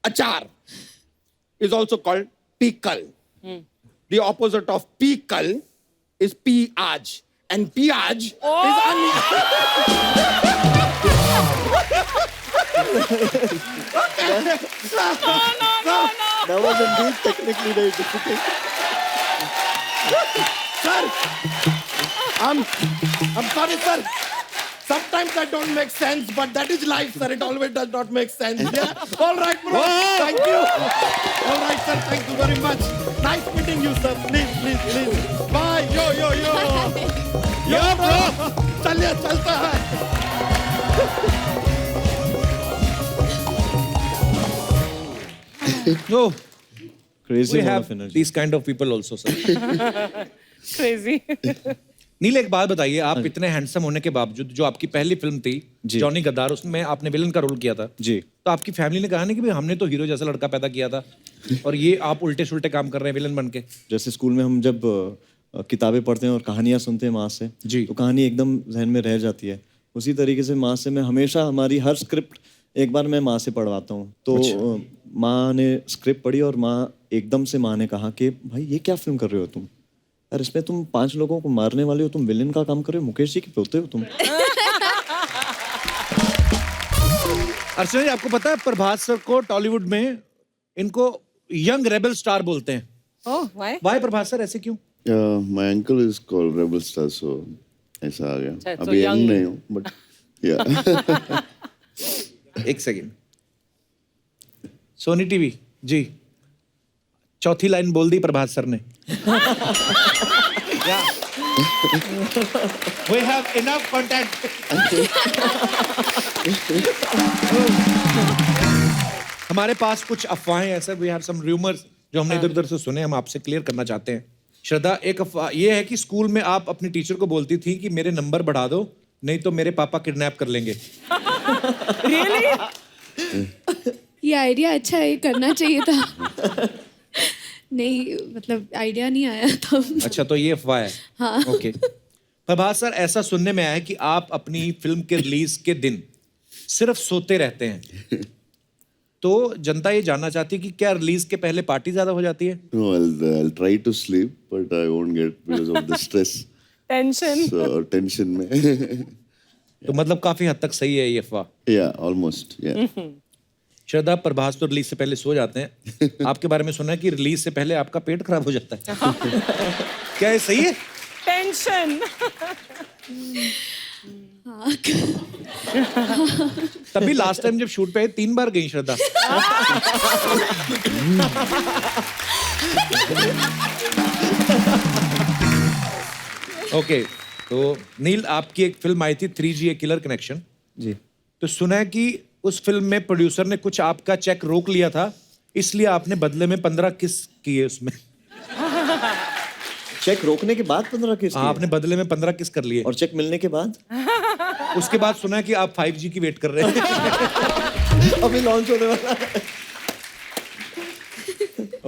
Achar is also called pickle. The opposite of pickle is piyaj. And piyaj is onion. That was indeed technically very difficult. Sir, I'm sorry, sir. Sometimes that don't make sense, but that is life, sir. It always does not make sense. Yeah. All right, bro. Thank you. All right, sir. Thank you very much. Nice meeting you, sir. Please. Bye. Yo. Yo, bro. चलिए चलता है. No. Crazy We amount have of energy. these kind of people also, sir. Crazy. नील एक बात बताइए आप इतने handsome होने के बावजूद जो आपकी पहली फिल्म थी जॉनी गद्दार उसमें आपने विलन का रोल किया था जी तो आपकी फैमिली ने कहा नहीं कि भाई हमने तो हीरो जैसा लड़का पैदा किया था और ये आप उल्टे सुल्टे काम कर रहे हैं विलन बन के. जैसे स्कूल में हम जब किताबें पढ़ते हैं और कहानियां सुनते हैं माँ से जी तो कहानी एकदम जहन में रह जाती है. उसी तरीके से माँ से मैं हमेशा हमारी हर स्क्रिप्ट एक बार मैं माँ से पढ़वाता हूँ तो माँ ने स्क्रिप्ट पढ़ी और माँ एकदम से माँ ने कहा कि भाई ये क्या फिल्म कर रहे हो तुम यार इसमें तुम 5 लोगों को मारने वाले हो तुम विलेन का काम कर रहे हो मुकेश जी के पोते हो तुम. अर्चना जी आपको पता है प्रभास सर को टॉलीवुड में इनको यंग रेबल स्टार बोलते हैं. Oh, why? Why Prabhas sir ऐसे क्यों? My uncle is called Rebel Star, so ऐसा आ गया. So अभी young young नहीं हूँ, but yeah. एक सेकंड. सोनी टीवी जी चौथी लाइन बोल दी प्रभास सर ने. We have enough content. हमारे पास कुछ अफवाहें हैं sir. We have some rumors जो हमने इधर उधर से सुने हम आपसे क्लियर करना चाहते हैं. श्रद्धा एक अफवाह ये है कि स्कूल में आप अपनी टीचर को बोलती थी कि मेरे नंबर बढ़ा दो नहीं तो मेरे पापा किडनैप कर लेंगे. ये आइडिया अच्छा है ये करना चाहिए था. नहीं मतलब आइडिया नहीं आया था. अच्छा तो ये अफवाह है. हाँ. ओके. प्रभास सर ऐसा सुनने में आया है कि आप अपनी फिल्म के रिलीज के दिन सिर्फ सोते रहते हैं, तो जनता ये जानना चाहती है कि क्या रिलीज के पहले पार्टी ज्यादा हो जाती है? No, I'll try to sleep, but I won't get because of the stress. Tension. So tension में. तो मतलब काफी हद तक सही है ये अफवाह. Yeah, almost. Yeah. श्रद्धा, प्रभास तो रिलीज से पहले सो जाते हैं. आपके बारे में सुना है कि रिलीज से पहले आपका पेट खराब हो जाता है. क्या ये सही है? टेंशन. तभी लास्ट टाइम जब शूट पे 3 बार गई श्रद्धा. ओके, तो नील, आपकी एक फिल्म आई थी 3G ए किलर कनेक्शन. जी. तो सुना है कि उस फिल्म में प्रोड्यूसर ने कुछ आपका चेक रोक लिया था, इसलिए आपने बदले में 15 किस किए उसमें. चेक रोकने के बाद 15 किस किए? आपने बदले में 15 किस कर लिए. और चेक मिलने के बाद? उसके बाद सुना है कि आप 5G की वेट कर रहे हैं. अभी लॉन्च होने वाला है.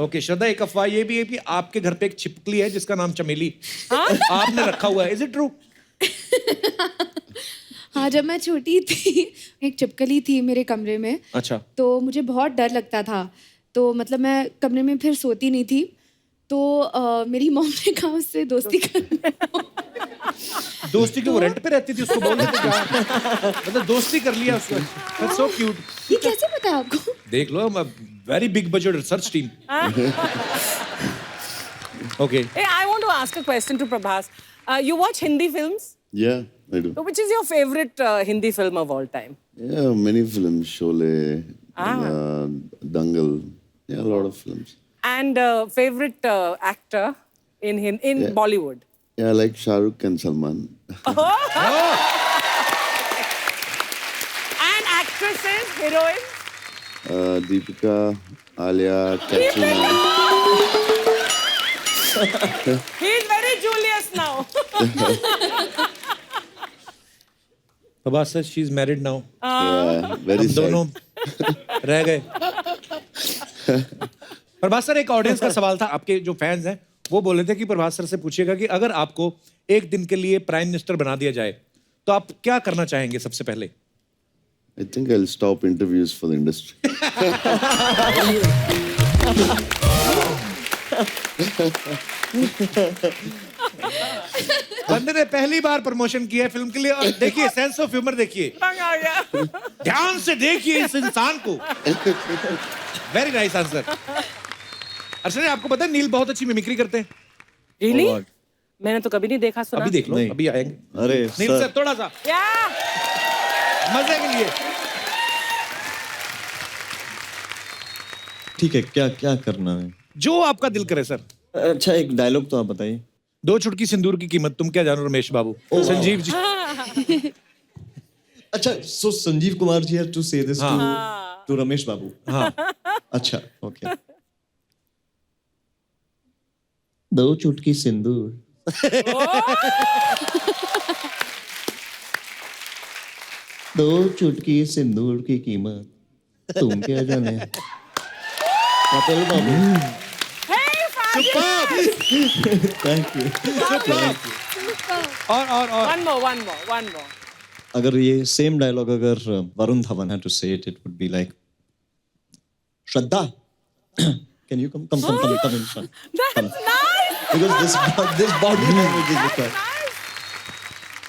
ओके श्रद्धा, एक अफवाह ये भी है कि आपके घर पे एक छिपकली है जिसका नाम चमेली आपने रखा हुआ है. Is it true? हाँ, जब मैं छोटी थी एक छिपकली थी मेरे कमरे में. अच्छा. तो मुझे बहुत डर लगता था, तो मतलब मैं कमरे में फिर सोती नहीं थी, तो मेरी मॉम ने कहा उससे दोस्ती कर. दोस्ती क्यों? रेंट पे रहती थी, उसको बोल देते क्या? मतलब दोस्ती कर लिया उसको. That's so cute. ये कैसे पता है आपको? देख लो, very big budget research team. Okay. Hey, I want to ask a question to Prabhas. You watch Hindi films? Yeah, I do. So which is your favorite Hindi film of all time? Yeah, many films. Sholay, Dangal. Yeah, a lot of films. And favorite actor in Bollywood? Yeah, I like Shah Rukh and Salman. And actresses, heroines? Deepika, Alia, Katrina. He's very Julius now. Prabhas sir, she is married now. Yeah, very sad. दोनों रह गए. Prabhas sir, एक audience का सवाल था. आपके जो fans हैं वो बोले थे कि प्रभास सर से पूछिएगा कि अगर आपको एक दिन के लिए प्राइम मिनिस्टर बना दिया जाए तो आप क्या करना चाहेंगे सबसे पहले? I think I'll stop interviews for the industry. बंदे ने पहली बार प्रमोशन किया है फिल्म के लिए. और देखिए, सेंस ऑफ ह्यूमर देखिए. आ गया. ध्यान से देखिए इस इंसान को. Very nice answer. अर्चना, आपको पता है नील बहुत अच्छी मिमिक्री करते हैं. Really? मैंने तो कभी नहीं देखा सुना. अभी देख लो, अभी आएंगे. अरे नील सर, थोड़ा सा मजे के लिए. ठीक है, क्या क्या करना है? जो आपका दिल करे सर. अच्छा, एक डायलॉग तो आप बताइए. 2 चुटकी सिंदूर की कीमत तुम क्या जानो रमेश बाबू. संजीव जी. अच्छा, सो संजीव कुमार जी हैव टू से दिस टू रमेश बाबू. हाँ. अच्छा, ओके. 2 चुटकी सिंदूर. दो चुटकी सिंदूर की कीमत तुम क्या जाने. कपिल बाबू. Thank you. और One more. अगर ये सेम डायलॉग अगर Varun Dhawan had to say it, it would be like, Shraddha, can you come in front? That's nice. Because this body language is required.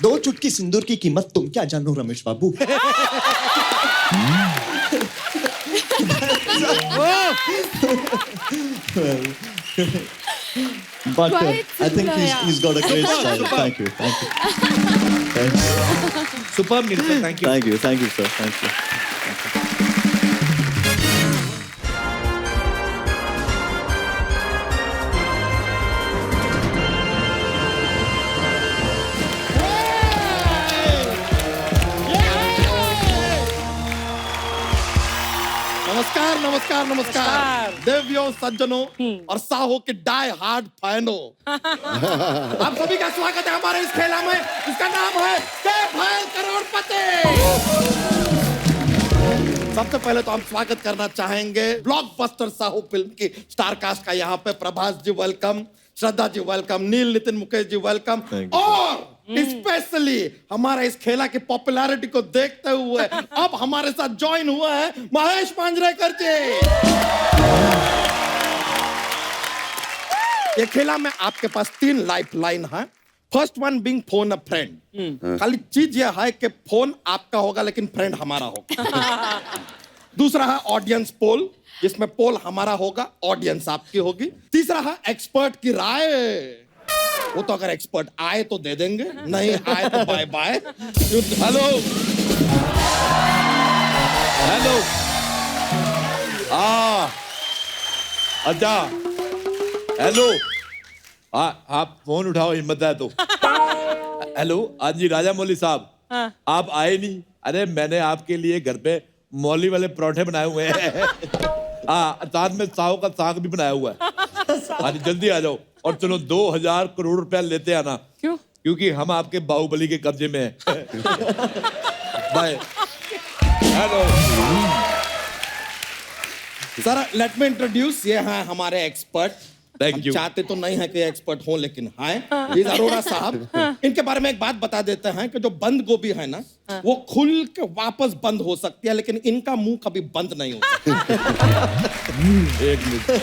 2 चुटकी सिंदूर की कीमत तुम क्या जानो रमेश बाबू. But I think he's got a great style. Thank you. Superb, Neil sir. Thank you. Thank you, sir. Thank you. नमस्कार देवियों, सज्जनों और साहो के डाई हार्ड फैनो. आप सभी का स्वागत है हमारे इस खेला में. इसका नाम है भैल करोड़पति. सबसे पहले तो हम स्वागत करना चाहेंगे ब्लॉकबस्टर साहो फिल्म की स्टार कास्ट का. यहाँ पे प्रभास जी वेलकम, श्रद्धा जी वेलकम, नील नितिन मुकेश जी वेलकम, और स्पेशली हमारा इस खेला की पॉपुलैरिटी को देखते हुए अब हमारे साथ ज्वाइन हुआ है महेश पांजरेकर जी। ये खेला में आपके पास 3 लाइफ लाइन है। फर्स्ट वन बीइंग फोन अ फ्रेंड। खाली चीज यह है कि फोन आपका होगा लेकिन फ्रेंड हमारा होगा। दूसरा है ऑडियंस पोल, जिसमें पोल हमारा होगा, ऑडियंस आपकी होगी। तीसरा है एक्सपर्ट की राय। वो तो अगर एक्सपर्ट आए तो दे देंगे, नहीं आए तो बाय बाय। हेलो हेलो अच्छा हेलो आप फोन उठाओ, हिम्मत है तो। हेलो आज जी राजा मौली साहब, आप आए नहीं। अरे मैंने आपके लिए घर पे मौली वाले परोठे बनाए हुए हैं। साथ में साव का साग भी बनाया हुआ है। आज जल्दी आ जाओ और चलो 2000 करोड़ रुपया लेते आना। क्यों? क्योंकि हम आपके बाहुबली के कब्जे में हैं। Bye. Hello sir let me introduce, ये हैं हमारे एक्सपर्ट। Thank you. चाहते तो नहीं है कि एक्सपर्ट हो लेकिन हैं। ये अरोड़ा साहब, इनके बारे में एक बात बता देते हैं कि जो बंद गोभी है ना, वो खुल के वापस बंद हो सकती है, लेकिन इनका मुंह कभी बंद नहीं होता। एक मिनट।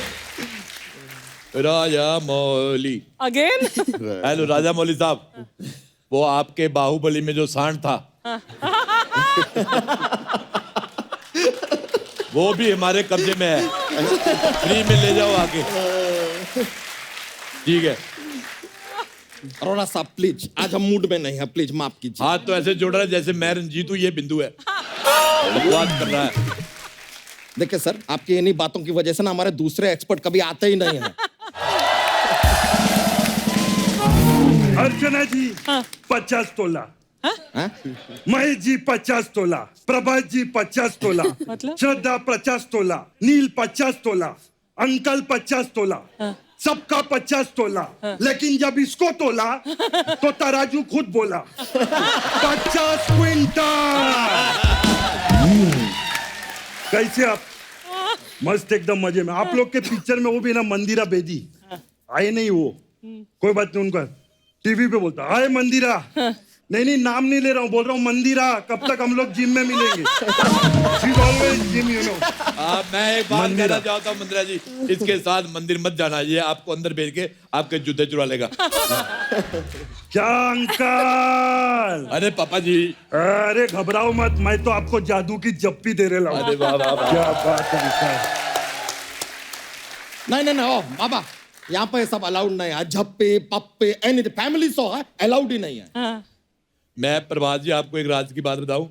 राजा मौली अगेन। हेलो राजा मौली साहब, वो आपके बाहुबली में जो सांड था वो भी हमारे कब्जे में है। फ्री में ले जाओ आके। ठीक है अरोड़ा साहब प्लीज, आज हम मूड में नहीं है, प्लीज माफ कीजिए। हाथ तो ऐसे जोड़ रहा है जैसे मैं रंजीत हूँ, ये बिंदु है। बात कर रहा है। देखिए सर, आपकी इन्हीं बातों की वजह से ना हमारे दूसरे एक्सपर्ट कभी आते ही नहीं है। अर्चना जी 50 तोला, महेश जी 50 तोला, प्रभास जी 50 तोला, श्रद्धा 50 तोला, नील 50 तोला, अंकल 50 तोला, सबका 50 तोला। लेकिन जब इसको तोला तो तराजू खुद बोला 50 क्विंटल। कैसे आप? मस्त एकदम मजे में। आप लोग के पिक्चर में वो भी ना मंदिरा बेदी आए नहीं, वो कोई बात नहीं, उनका टीवी पे बोलता आए मंदिरा। नहीं नाम नहीं ले रहा हूँ, बोल रहा हूँ मंदिरा। कब तक हम लोग जिम में मिलेंगे? Gym you know. मैं एक बात कहना चाहता हूँ मंदिरा जी, इसके साथ मंदिर मत जाना, ये आपको अंदर भेज के आपके जूते चुरा लेगा। क्या अंकल? अरे पापा जी। अरे घबराओ मत, मैं तो आपको जादू की जप्पी दे रहा हूँ। अरे वाह वाह वाह। क्या बात है। नहीं ओ बाबा, यहाँ पे सब अलाउड नहीं है। झप्पे पप्पे एनीथिंग, फैमिली शो है, अलाउड ही नहीं है। मैं प्रभात जी आपको एक राज की बात बताऊं।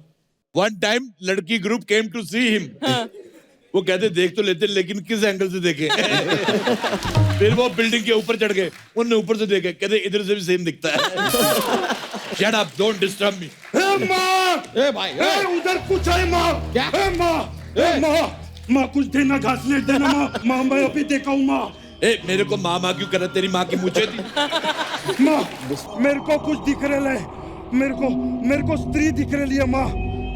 वन टाइम लड़की group came to see him. वो कहते देख तो लेते लेकिन किस एंगल से देखें। फिर वो बिल्डिंग के ऊपर चढ़ गए, उन्होंने ऊपर से देखे, कहते इधर से भी सेम दिखता है। Shut up, don't disturb me. ए भाई, उधर कुछ है माँ। क्या? माँ कुछ देना, घास लेट देना माँ। मैं अभी देखा हूँ माँ। मेरे को माँ क्यों कर रहा? तेरी माँ की मुझे थी। माँ मेरे को कुछ दिख रहा है, मेरे को स्त्री दिख रही है माँ।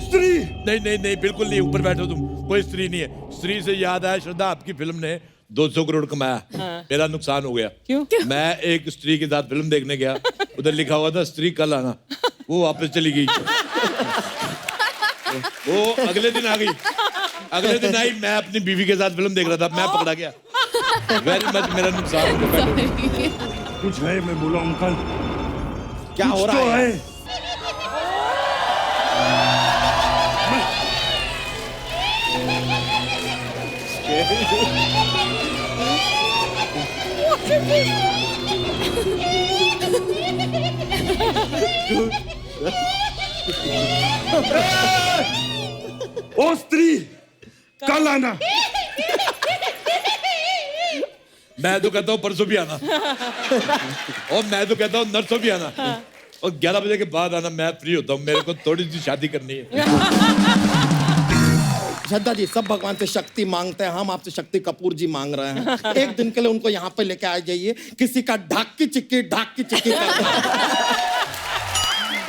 स्त्री? नहीं बिल्कुल नहीं, ऊपर बैठो तुम, कोई स्त्री नहीं है। स्त्री से याद आया, श्रद्धा आपकी फिल्म ने 200 करोड़ कमाया। मेरा नुकसान हो गया। क्यों? मैं एक स्त्री के साथ फिल्म देखने गया, उधर लिखा हुआ था स्त्री कल आना, वो वापस चली गई। वो अगले दिन आ गई। अगले दिन आई, मैं अपनी बीवी के साथ फिल्म देख रहा था, मैं पकड़ा गया। वेरी मच मेरा नुकसान हो गया। कुछ है, मैं बोला अंकल क्या हो रहा है? ओ स्त्री कल आना। मैं तो कहता हूँ परसों भी आना। और मैं तो कहता हूँ नरसों भी आना। और 11 बजे के बाद आना, मैं फ्री होता हूँ, मेरे को थोड़ी सी शादी करनी है। श्रद्धा जी सब भगवान से शक्ति मांगते हैं, हम आपसे शक्ति कपूर जी मांग रहे हैं। एक दिन के लिए उनको यहाँ पे लेके आ जाइए, किसी का ढाकी चिक्की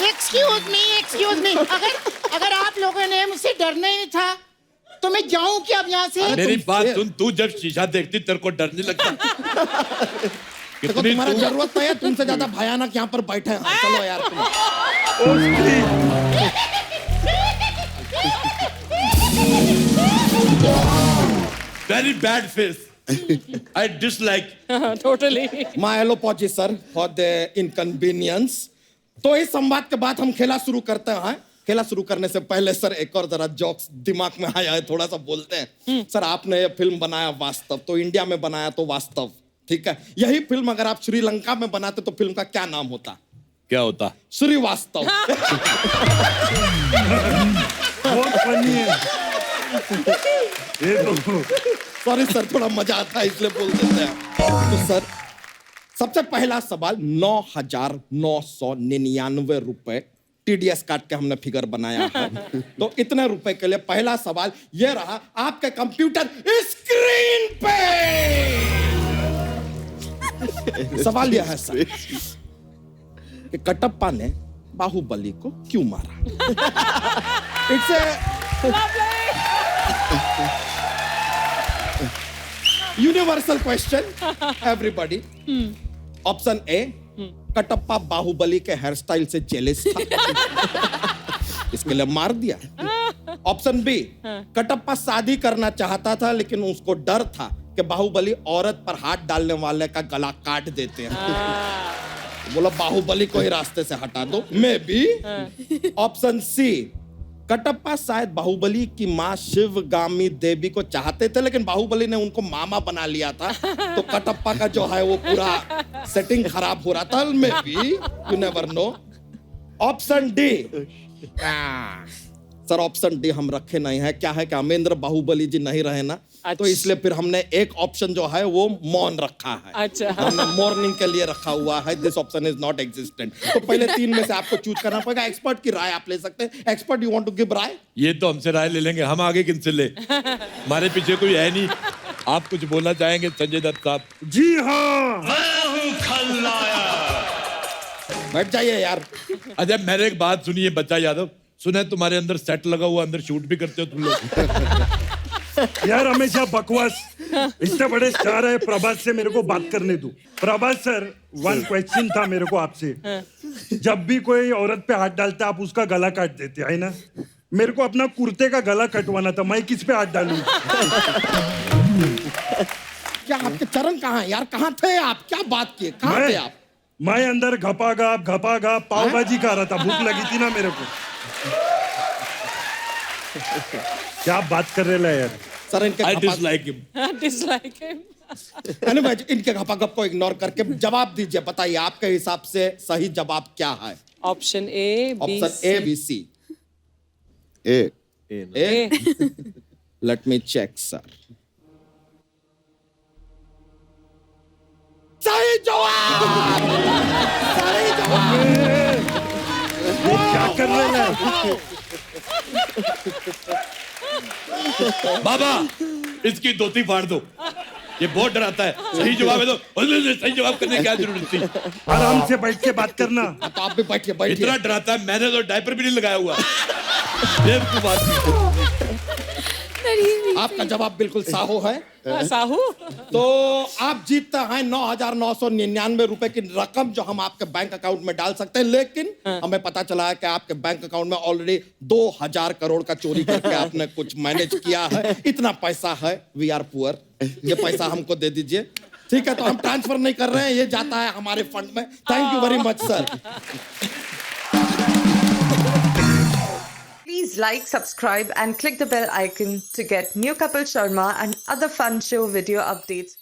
एक्सक्यूज मी, अगर आप लोगों ने मुझसे डरना ही नहीं था तो मैं जाऊं क्या अब यहाँ से? मेरी बात सुन, तू जब शीशा देखती तेरे को डर नहीं लगता? देखो तुम्हारा जरूरत नहीं है, तुमसे ज्यादा भयानक यहाँ पर बैठे हैं। चलो यार तुम। Very bad face. I dislike. Totally. My apologies sir for the inconvenience. तो इस संवाद के बाद हम खेला शुरू करते हैं। खेला शुरू करने से पहले सर एक और जरा जोक्स दिमाग में आया है, थोड़ा सा बोलते हैं। सर आपने ये फिल्म बनाया वास्तव, तो इंडिया में बनाया तो वास्तव, ठीक है। यही फिल्म अगर आप श्रीलंका में बनाते तो फिल्म का क्या नाम होता? क्या होता? श्रीवास्तव। बहुत फनी है ये तो। सॉरी सर, थोड़ा मजा आता है इसलिए बोल देते हैं। तो सर सबसे पहला सवाल 9,999 रुपए TDS काट के हमने फिगर बनाया है। तो इतने रुपए के लिए पहला सवाल ये रहा आपके कंप्यूटर स्क्रीन पे। सवाल यह है सर कि कटप्पा ने बाहुबली को क्यों मारा? It's universal question everybody. Option A, Kattappa Baahubali के हेयर स्टाइल से जेलस था, इसके लिए मार दिया। ऑप्शन बी, कटप्पा शादी करना चाहता था लेकिन उसको डर था कि बाहुबली औरत पर हाथ डालने वाले का गला काट देते हैं, बोला बाहुबली को ही रास्ते से हटा दो। Maybe. Option C, Kattappa शायद बाहुबली की मां शिवगामी देवी को चाहते थे लेकिन बाहुबली ने उनको मामा बना लिया था, तो कटप्पा का जो है वो पूरा सेटिंग खराब हो रहा था। May be, you never know. Option D, sir option D हम रखे नहीं है। क्या है कि अमेंद्र बाहुबली जी नहीं रहे ना, तो इसलिए फिर हमने एक ऑप्शन जो है वो मौन रखा है। अच्छा। हमने मॉर्निंग के लिए रखा हुआ है। This option is not existent. तो पहले 3 में से आपको चूज करना पड़ेगा। एक्सपर्ट की राय आप ले सकते हैं। Expert, you want to give राय? ये तो हमसे राय ले लेंगे, हम आगे किनसे ले? हमारे पीछे कोई है नहीं। आप कुछ बोलना चाहेंगे संजय दत्त साहब? जी हाँ, बैठ जाइए यार। अच्छा मेरे एक बात सुनिए बच्चा यादव, सुने तुम्हारे अंदर सेट लगा हुआ, अंदर शूट भी करते हो तुम लोग। यार हमेशा बकवास। इतने बड़े स्टार है, प्रभास से मेरे को बात करने दो। प्रभास सर, 1 क्वेश्चन था मेरे को आपसे। जब भी कोई औरत पे हाथ डालता आप उसका गला काट देते है ना? मेरे को अपना कुर्ते का गला कटवाना था, मैं किस पे हाथ डालूं? क्या आपके चरण कहाँ है यार? कहाँ थे आप? क्या बात किए? कहाँ थे आप? मैं अंदर घपाघप पाव भाजी खा रहा था, भूख लगी थी ना मेरे को। क्या बात कर रहे हैं यार? सर इनके dislike him. Dislike him. इनके घपाघप को इग्नोर करके जवाब दीजिए। बताइए आपके हिसाब से सही जवाब क्या है? Option A, option A, B, C. A. Let me check sir. सही जवाब! सही जवाब! ये क्या कर रहे हैं? बाबा इसकी धोती फाड़ दो, ये बहुत डराता है। सही जवाब है तो सही जवाब करने की क्या जरूरत थी? आराम से बैठ के बात करना। तो आप भी बैठिए। इतना डराता है, मैंने तो डायपर भी नहीं लगाया हुआ। आपका जवाब बिल्कुल साहू है। साहू? तो आप जीतते हैं 9,999 रुपए की रकम जो हम आपके बैंक अकाउंट में डाल सकते हैं, लेकिन हमें पता चला है कि आपके बैंक अकाउंट में ऑलरेडी 2,000 करोड़ का चोरी करके आपने कुछ मैनेज किया है। इतना पैसा है, वी आर पुअर, ये पैसा हमको दे दीजिए, ठीक है? तो हम ट्रांसफर नहीं कर रहे हैं, ये जाता है हमारे फंड में। Thank you very much sir. Please like, subscribe and click the bell icon to get new Kapil Sharma and other fun show video updates.